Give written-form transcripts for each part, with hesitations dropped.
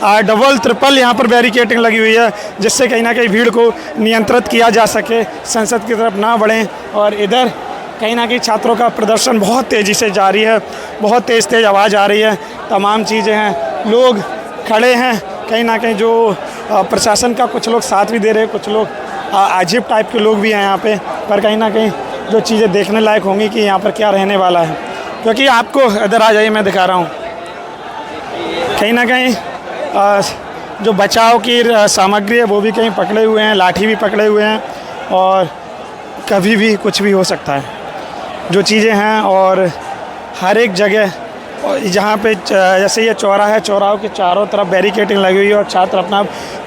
Double triple यहाँ पर barricading लगी हुई है, जिससे कहीं ना कहीं भीड़ को नियंत्रित किया जा सके, संसद की तरफ ना बढ़ें। और इधर कहीं ना कहीं छात्रों का प्रदर्शन बहुत तेज़ी से जारी है, बहुत तेज़ आवाज़ आ रही है, तमाम चीज़ें हैं, लोग खड़े हैं कहीं ना कहीं, जो प्रशासन का कुछ लोग साथ भी दे रहे हैं, कुछ लोग अजीब टाइप के लोग भी हैं यहाँ पे। पर कहीं ना कहीं जो चीज़ें देखने लायक होंगी कि यहाँ पर क्या रहने वाला है, क्योंकि आपको इधर आ जाइए, मैं दिखा रहा हूँ कहीं ना कहीं जो बचाव की सामग्री है वो भी कहीं पकड़े हुए हैं, लाठी भी पकड़े हुए हैं, और कभी भी कुछ भी हो सकता है जो चीज़ें हैं। और हर एक जगह जहाँ पे जैसे ये चौराहा है, चौराहों के चारों तरफ बैरिकेडिंग लगी हुई है और छात्र अपना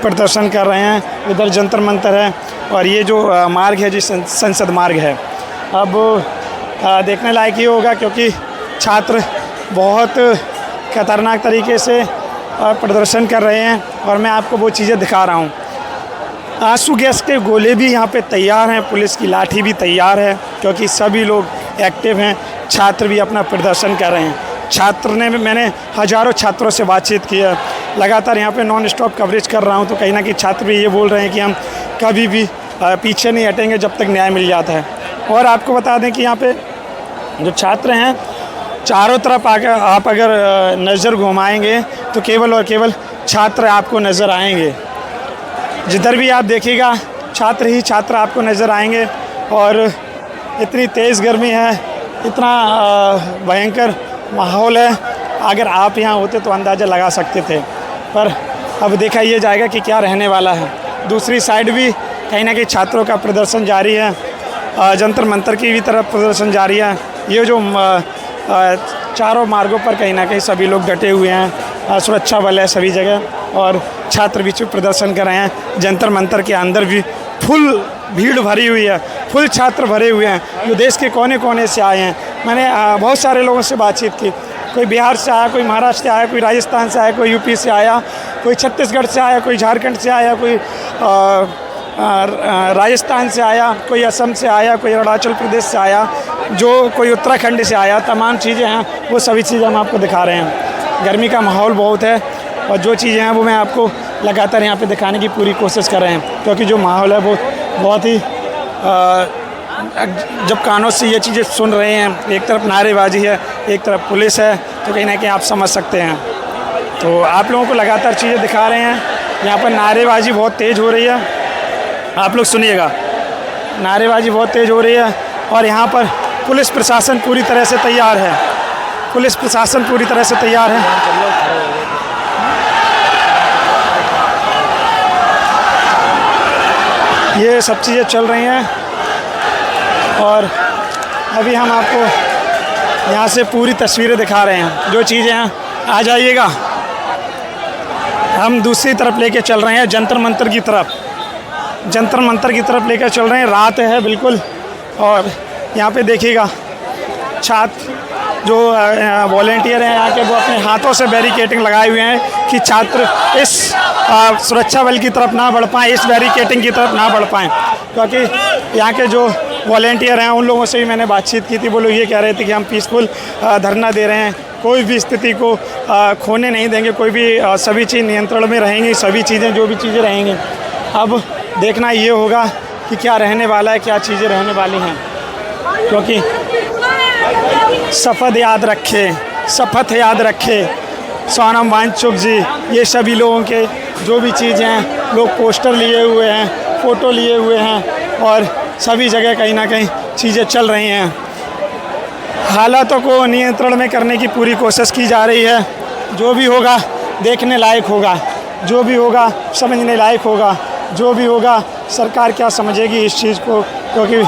प्रदर्शन कर रहे हैं। इधर जंतर मंतर है और ये जो मार्ग है, जिस संसद मार्ग है, अब देखने लायक ही होगा, क्योंकि छात्र बहुत खतरनाक तरीके से प्रदर्शन कर रहे हैं। और मैं आपको वो चीज़ें दिखा रहा हूँ, आंसू गैस के गोले भी यहाँ पे तैयार हैं, पुलिस की लाठी भी तैयार है, क्योंकि सभी लोग एक्टिव हैं, छात्र भी अपना प्रदर्शन कर रहे हैं। मैंने हज़ारों छात्रों से बातचीत की है, लगातार यहाँ पे नॉन स्टॉप कवरेज कर रहा हूँ, तो कहीं ना कहीं छात्र भी ये बोल रहे हैं कि हम कभी भी पीछे नहीं हटेंगे जब तक न्याय मिल जाता है। और आपको बता दें कि यहाँ पे जो छात्र हैं, चारों तरफ आप अगर नज़र घुमाएंगे तो केवल और केवल छात्र आपको नज़र आएंगे। जिधर भी आप देखिएगा छात्र ही छात्र आपको नज़र आएंगे। और इतनी तेज़ गर्मी है, इतना भयंकर माहौल है, अगर आप यहाँ होते तो अंदाज़ा लगा सकते थे, पर अब देखा ये जाएगा कि क्या रहने वाला है। दूसरी साइड भी कहीं ना कहीं छात्रों का प्रदर्शन जारी है, जंतर मंतर की भी तरफ प्रदर्शन जारी है। ये जो चारों मार्गों पर कहीं ना कहीं सभी लोग डटे हुए हैं, सुरक्षा बल है सभी जगह, और छात्र भी प्रदर्शन कर रहे हैं। जंतर मंतर के अंदर भी फुल भीड़ भरी हुई है, फुल छात्र भरे हुए हैं, जो देश के कोने कोने से आए हैं। मैंने बहुत सारे लोगों से बातचीत की, कोई बिहार से आया, कोई महाराष्ट्र से आया, कोई राजस्थान से आया, कोई यूपी से आया, कोई छत्तीसगढ़ से आया, कोई झारखंड से आया, कोई राजस्थान से आया, कोई असम से आया, कोई अरुणाचल प्रदेश से आया, जो कोई उत्तराखंड से आया। तमाम चीज़ें हैं, वो सभी चीज़ें हम आपको दिखा रहे हैं। गर्मी का माहौल बहुत है और जो चीज़ें हैं वो मैं आपको लगातार यहाँ पे दिखाने की पूरी कोशिश कर रहे हैं, क्योंकि जो माहौल है वो बहुत ही जब कानों से ये चीज़ें सुन रहे हैं, एक तरफ नारेबाजी है, एक तरफ पुलिस है, तो कहीं ना कहीं आप समझ सकते हैं। तो आप लोगों को लगातार चीज़ें दिखा रहे हैं। यहाँ पर नारेबाजी बहुत तेज़ हो रही है, आप लोग सुनिएगा, नारेबाजी बहुत तेज़ हो रही है। और यहाँ पर पुलिस प्रशासन पूरी तरह से तैयार है, पुलिस प्रशासन पूरी तरह से तैयार है। ये सब चीज़ें चल रही हैं और अभी हम आपको यहाँ से पूरी तस्वीरें दिखा रहे हैं, जो चीज़ें हैं। आ जाइएगा, हम दूसरी तरफ लेके चल रहे हैं, जंतर मंतर की तरफ, जंतर मंतर की तरफ लेकर चल रहे हैं। रात है बिल्कुल, और यहाँ पे देखिएगा छात्र जो वॉलेंटियर हैं यहाँ के, वो अपने हाथों से बैरिकेडिंग लगाए हुए हैं कि छात्र इस सुरक्षा बल की तरफ ना बढ़ पाएँ, इस बैरिकेडिंग की तरफ ना बढ़ पाएँ। क्योंकि यहाँ के जो वॉलेंटियर हैं उन लोगों से भी मैंने बातचीत की थी, वो लोग ये कह रहे थे कि हम पीसफुल धरना दे रहे हैं, कोई भी स्थिति को खोने नहीं देंगे, कोई भी सभी चीज़ नियंत्रण में रहेंगी, सभी चीज़ें जो भी चीज़ें रहेंगी। अब देखना ये होगा कि क्या रहने वाला है, क्या चीज़ें रहने वाली हैं, क्योंकि शपथ याद रखे, शपथ याद रखे सोनम वांगचुक जी, ये सभी लोगों के जो भी चीज़ें हैं, लोग पोस्टर लिए हुए हैं, फ़ोटो लिए हुए हैं, और सभी जगह कहीं ना कहीं चीज़ें चल रही हैं। हालातों को नियंत्रण में करने की पूरी कोशिश की जा रही है। जो भी होगा देखने लायक होगा, जो भी होगा समझने लायक होगा, जो भी होगा सरकार क्या समझेगी इस चीज़ को, क्योंकि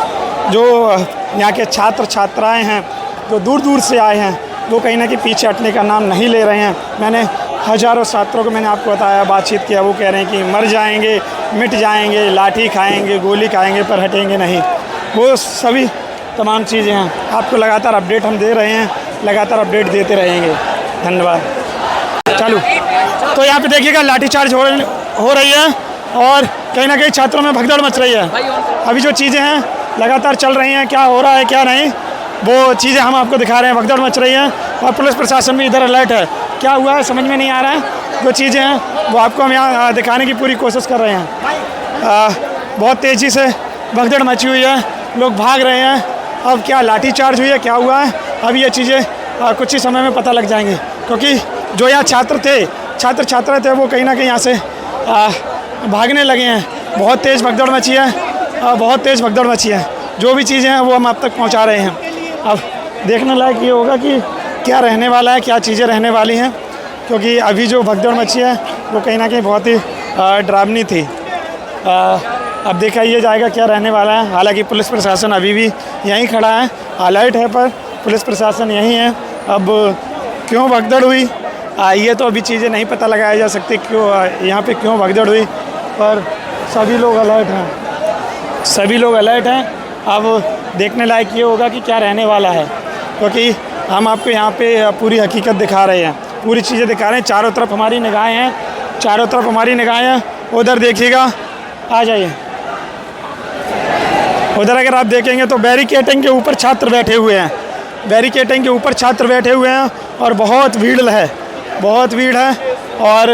जो यहाँ के छात्र छात्राएं हैं जो दूर दूर से आए हैं, वो कहीं ना कहीं पीछे हटने का नाम नहीं ले रहे हैं। मैंने हज़ारों छात्रों को मैंने आपको बताया, बातचीत किया, वो कह रहे हैं कि मर जाएंगे, मिट जाएंगे, लाठी खाएंगे, गोली खाएंगे, पर हटेंगे नहीं। वो सभी तमाम चीज़ें हैं, आपको लगातार अपडेट हम दे रहे हैं, लगातार अपडेट देते रहेंगे। धन्यवाद। चालू। तो यहाँ पे देखिएगा लाठीचार्ज हो रही है और कहीं ना कहीं छात्रों में भगदड़ मच रही है। अभी जो चीज़ें हैं लगातार चल रही हैं, क्या हो रहा है क्या नहीं, वो चीज़ें हम आपको दिखा रहे हैं। भगदड़ मच रही है और पुलिस प्रशासन भी इधर अलर्ट है क्या हुआ है समझ में नहीं आ रहा है। जो चीज़ें हैं वो आपको हम यहाँ दिखाने की पूरी कोशिश कर रहे हैं। बहुत तेज़ी से भगदड़ मची हुई है, लोग भाग रहे हैं। अब क्या लाठीचार्ज हुई है, क्या हुआ है, अब ये चीज़ें कुछ ही समय में पता लग जाएंगी, क्योंकि जो यहाँ छात्र छात्रा थे वो कहीं ना कहीं यहाँ से भागने लगे हैं। बहुत तेज़ भगदड़ मची है, बहुत तेज़ भगदड़ मची है। जो भी चीज़ें हैं वो हम आप तक पहुँचा रहे हैं। अब देखने लायक ये होगा कि क्या रहने वाला है, क्या चीज़ें रहने वाली हैं, क्योंकि अभी जो भगदड़ मची है वो कहीं ना कहीं बहुत ही डरावनी थी। अब देखा ये जाएगा क्या रहने वाला है। हालांकि पुलिस प्रशासन अभी भी यहीं खड़ा है, अलर्ट है, पर पुलिस प्रशासन यहीं है। अब क्यों भगदड़ हुई ये तो अभी चीज़ें नहीं पता लगाया जा सकती, क्यों यहाँ पे क्यों भगदड़ हुई, पर सभी लोग अलर्ट हैं, सभी लोग अलर्ट हैं। अब देखने लायक ये होगा कि क्या रहने वाला है, क्योंकि हम आपको यहाँ पे पूरी हकीकत दिखा रहे हैं, पूरी चीज़ें दिखा रहे हैं। चारों तरफ हमारी निगाहें हैं, चारों तरफ हमारी निगाहें हैं। उधर देखिएगा, आ जाइए। उधर अगर आप देखेंगे तो बैरिकेडिंग के ऊपर छात्र बैठे हुए हैं, बैरिकेडिंग के ऊपर छात्र बैठे हुए हैं और बहुत भीड़ है, बहुत भीड़ है। और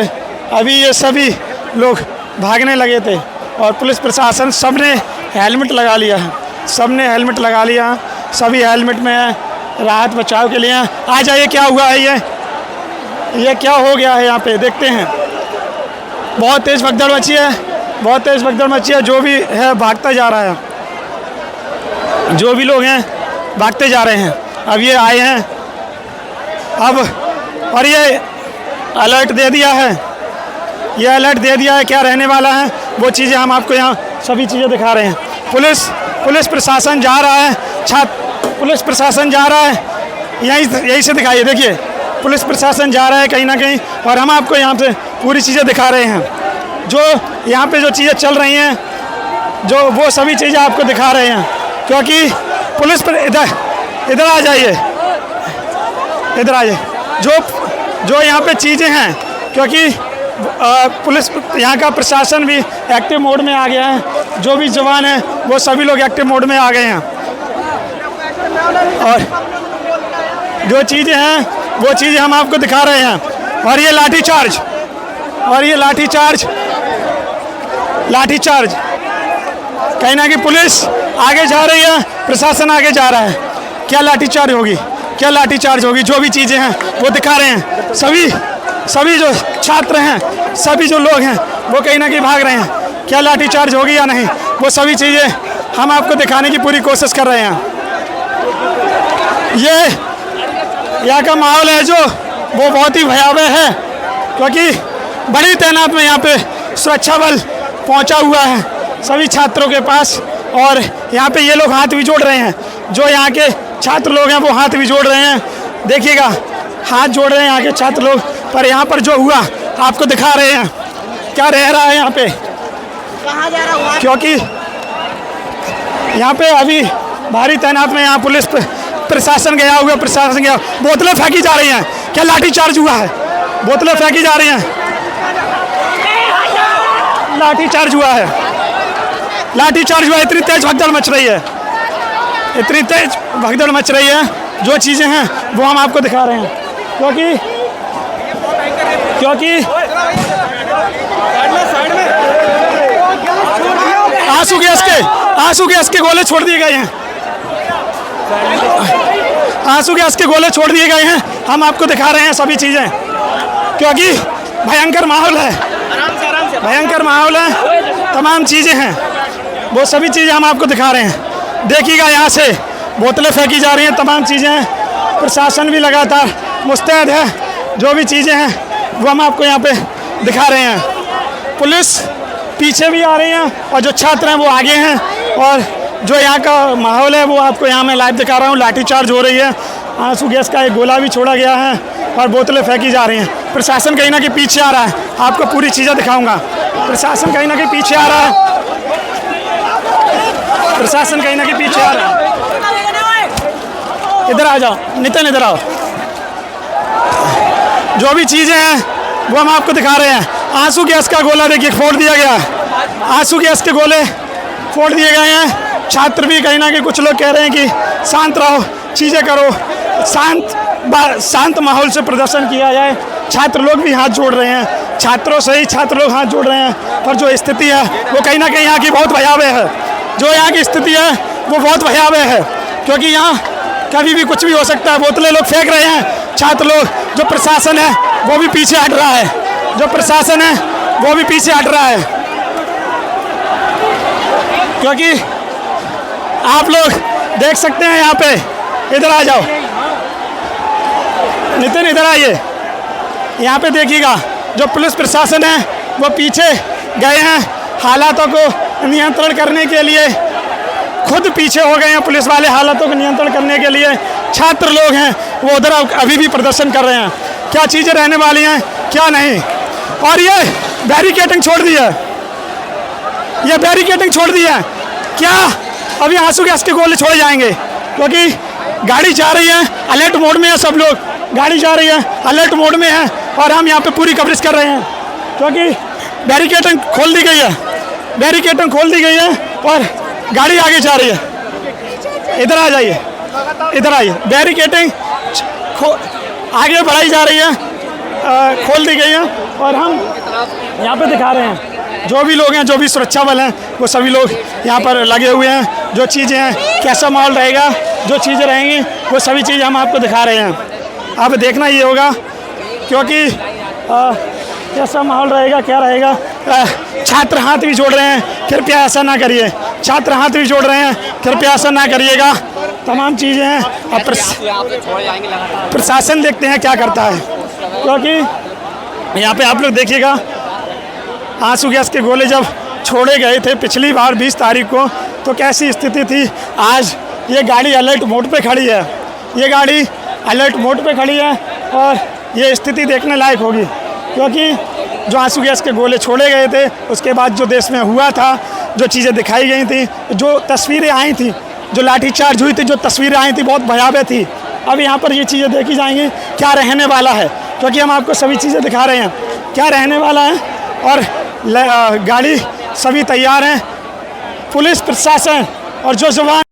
अभी ये सभी लोग भागने लगे थे और पुलिस प्रशासन सब ने हेलमेट लगा लिया है, सब ने हेलमेट लगा लिया, सभी हेलमेट में हैं, राहत बचाव के लिए। आ जाइए, क्या हुआ है, ये क्या हो गया है यहाँ पे, देखते हैं। बहुत तेज़ भगदड़ मची है, बहुत तेज़ भगदड़ मची है। जो भी है भागता जा रहा है, जो भी लोग हैं भागते जा रहे हैं। अब ये आए हैं अब, और ये अलर्ट दे दिया है, ये अलर्ट दे दिया है। क्या रहने वाला है वो चीज़ें हम आपको यहाँ सभी चीज़ें दिखा रहे हैं। पुलिस प्रशासन जा रहा है, पुलिस प्रशासन जा रहा है, यहीं से दिखाइए। देखिए पुलिस प्रशासन जा रहा है कहीं ना कहीं, और हम आपको यहाँ पे पूरी चीज़ें दिखा रहे हैं। जो यहाँ पे जो चीज़ें चल रही हैं, जो वो सभी चीज़ें आपको दिखा रहे हैं, क्योंकि पुलिस पर इधर आ जाइए, इधर आ जाइए। जो यहाँ पे चीज़ें हैं, क्योंकि पुलिस यहाँ का प्रशासन भी एक्टिव मोड में आ गया है। जो भी जवान हैं वो सभी लोग एक्टिव मोड में आ गए हैं, और जो चीज़ें हैं वो चीज़ें हम आपको दिखा रहे हैं। और ये लाठीचार्ज, और ये लाठीचार्ज कहीं ना कहीं पुलिस आगे जा रही है, प्रशासन आगे जा रहा है। क्या लाठीचार्ज होगी, क्या लाठीचार्ज होगी। जो भी चीज़ें हैं वो दिखा रहे हैं। सभी जो छात्र हैं, सभी जो लोग हैं वो कहीं ना कहीं भाग रहे हैं। क्या लाठीचार्ज होगी या नहीं, वो सभी चीज़ें हम आपको दिखाने की पूरी कोशिश कर रहे हैं। ये यहाँ का माहौल है जो वो बहुत ही भयावह है, क्योंकि बड़ी तैनात में यहाँ पे सुरक्षा बल पहुँचा हुआ है सभी छात्रों के पास। और यहाँ पे ये लोग हाथ भी जोड़ रहे हैं, जो यहाँ के छात्र लोग हैं वो हाथ भी जोड़ रहे हैं। देखिएगा, हाथ जोड़ रहे हैं यहाँ के छात्र लोग। पर यहाँ पर जो हुआ आपको दिखा रहे हैं, क्या रह रहा है यहाँ पे, कहाँ जा रहा है, क्योंकि यहाँ पे अभी भारी तैनात में यहाँ पुलिस प्रशासन गया हुआ, प्रशासन गया। बोतलें फेंकी जा रही हैं, क्या लाठीचार्ज हुआ है, बोतलें फेंकी जा रही हैं, लाठीचार्ज हुआ है, लाठीचार्ज हुआ है। इतनी तेज भगदड़ मच रही है, इतनी तेज भगदड़ मच रही है। जो चीज़ें हैं वो हम आपको दिखा रहे हैं, क्योंकि आंसू गैस के गोले छोड़ दिए गए हैं, आंसू गैस के गोले छोड़ दिए गए हैं। हम आपको दिखा रहे हैं सभी चीज़ें, क्योंकि भयंकर माहौल है, भयंकर माहौल है। तमाम चीज़ें हैं वो सभी चीज़ें हम आपको दिखा रहे हैं। देखिएगा, यहाँ से बोतलें फेंकी जा रही हैं, तमाम चीज़ें हैं। प्रशासन भी लगातार मुस्तैद है। जो भी चीज़ें हैं वो हम आपको यहाँ पे दिखा रहे हैं। पुलिस पीछे भी आ रही हैं और जो छात्र हैं वो आगे हैं। और जो यहाँ का माहौल है वो आपको यहाँ मैं लाइव दिखा रहा हूँ। लाठीचार्ज हो रही है, आंसू गैस का एक गोला भी छोड़ा गया है और बोतलें फेंकी जा रही हैं। प्रशासन कहीं ना कहीं पीछे आ रहा है, आपको पूरी चीज़ें दिखाऊंगा। प्रशासन कहीं ना कहीं पीछे आ रहा है, प्रशासन कहीं ना कहीं पीछे आ रहा है। इधर आ जाओ नितिन, इधर आओ। जो भी चीज़ें हैं वो हम आपको दिखा रहे हैं। आंसू गैस का गोला देखिए फोड़ दिया गया है, आंसू गैस के गोले फोड़ दिए गए हैं। छात्र भी कहीं ना कहीं, कुछ लोग कह रहे हैं कि शांत रहो, चीज़ें करो, शांत शांत माहौल से प्रदर्शन किया जाए। छात्र लोग भी हाथ जोड़ रहे हैं, छात्रों से ही छात्र लोग हाथ जोड़ रहे हैं। पर जो स्थिति है वो कहीं ना कहीं यहाँ की बहुत भयावह है। जो यहाँ की स्थिति है वो बहुत भयावह है, क्योंकि यहाँ कभी भी कुछ भी हो सकता है। बोतलें लोग फेंक रहे हैं छात्र लोग। जो प्रशासन है वो भी पीछे हट रहा है, जो प्रशासन है वो भी पीछे हट रहा है, क्योंकि आप लोग देख सकते हैं यहाँ पे। इधर आ जाओ नितिन, इधर आइए। यहाँ पे देखिएगा जो पुलिस प्रशासन है वो पीछे गए हैं हालातों को नियंत्रण करने के लिए। खुद पीछे हो गए हैं पुलिस वाले हालातों को नियंत्रण करने के लिए। छात्र लोग हैं वो उधर अभी भी प्रदर्शन कर रहे हैं, क्या चीज़ें रहने वाली हैं क्या नहीं। और ये बैरिकेडिंग छोड़ दी है, ये बैरिकेडिंग छोड़ दी है। क्या अभी आंसू गैस के गोले छोड़े जाएंगे? क्योंकि गाड़ी जा रही है, अलर्ट मोड में है सब लोग। गाड़ी जा रही है, अलर्ट मोड में है, और हम यहाँ पे पूरी कवरेज कर रहे हैं, क्योंकि बैरिकेडिंग खोल दी गई है, बैरिकेडिंग खोल दी गई है और गाड़ी आगे जा रही है। इधर आ जाइए, इधर आइए। बैरिकेडिंग आगे बढ़ाई जा रही है, खोल दी गई है, और हम यहाँ पे दिखा रहे हैं। जो भी लोग हैं, जो भी सुरक्षा बल हैं, वो सभी लोग यहाँ पर लगे हुए हैं। जो चीज़ें हैं, कैसा माहौल रहेगा, जो चीज़ें रहेंगी वो सभी चीज़ें हम आपको दिखा रहे हैं। अब देखना ये होगा, क्योंकि कैसा माहौल रहेगा, क्या रहेगा। छात्र हाथ भी जोड़ रहे हैं, कृपया ऐसा ना करिए। छात्र हाथ भी जोड़ रहे हैं, कृपया ऐसा ना करिएगा। तमाम चीज़ें हैं। अब प्रशासन देखते हैं क्या करता है, क्योंकि यहाँ पे आप लोग देखिएगा आंसू गैस के गोले जब छोड़े गए थे पिछली बार 20 तारीख को, तो कैसी स्थिति थी। आज ये गाड़ी अलर्ट मोड पे खड़ी है, ये गाड़ी अलर्ट मोड पे खड़ी है, और ये स्थिति देखने लायक होगी, क्योंकि जो आंसू गैस के गोले छोड़े गए थे उसके बाद जो देश में हुआ था, जो चीज़ें दिखाई गई थी, जो तस्वीरें आई थी, जो लाठीचार्ज हुई थी, जो तस्वीरें आई थी, बहुत भयावह थी। अब यहाँ पर ये चीज़ें देखी जाएंगी क्या रहने वाला है, क्योंकि हम आपको सभी चीज़ें दिखा रहे हैं क्या रहने वाला है। और गाड़ी सभी तैयार हैं, पुलिस प्रशासन और जो जवान